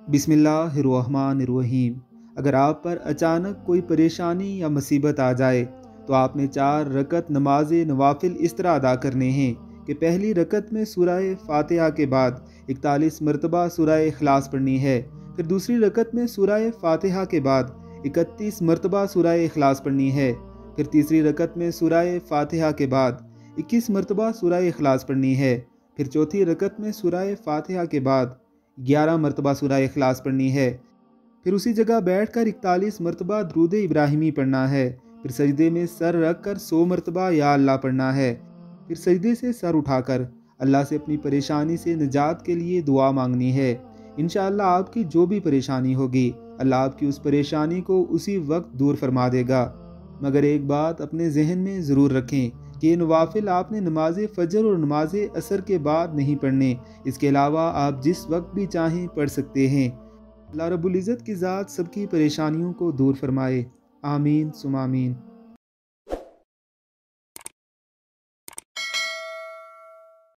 बिस्मिल्लाहिर्रहमानिर्रहीम। अगर आप पर अचानक कोई परेशानी या मुसीबत आ जाए तो आपने 4 रकत नमाज नवाफिल इस तरह अदा करने हैं कि पहली रकत में सूरह फातिहा के बाद 41 मरतबा सूरह इखलास पढ़नी है। फिर दूसरी रकत में सूरह फातिहा के बाद 31 मरतबा सूरह इखलास पढ़नी है। फिर तीसरी रकत में सूरह फातिहा के बाद 21 मरतबा सूरह इखलास पढ़नी है। फिर चौथी रकत में सूरह फातिहा के बाद 11 मरतबा सूरह इखलास पढ़नी है। फिर उसी जगह बैठकर 41 मरतबा दुरूद इब्राहिमी पढ़ना है। फिर सजदे में सर रख कर 100 मरतबा या अल्लाह पढ़ना है। फिर सजदे से सर उठाकर अल्लाह से अपनी परेशानी से निजात के लिए दुआ मांगनी है। इंशाअल्लाह आपकी जो भी परेशानी होगी अल्लाह आपकी उस परेशानी को उसी वक्त दूर फरमा देगा। मगर एक बात अपने जहन में ज़रूर रखें कि ये नवाफिल आपने नमाज फ़जर और नमाज असर के बाद नहीं पढ़ने। इसके अलावा आप जिस वक्त भी चाहें पढ़ सकते हैं। अल्लाह रब्बुल इज़्ज़त की ज़ात सबकी परेशानियों को दूर फरमाए। आमीन सुम आमीन।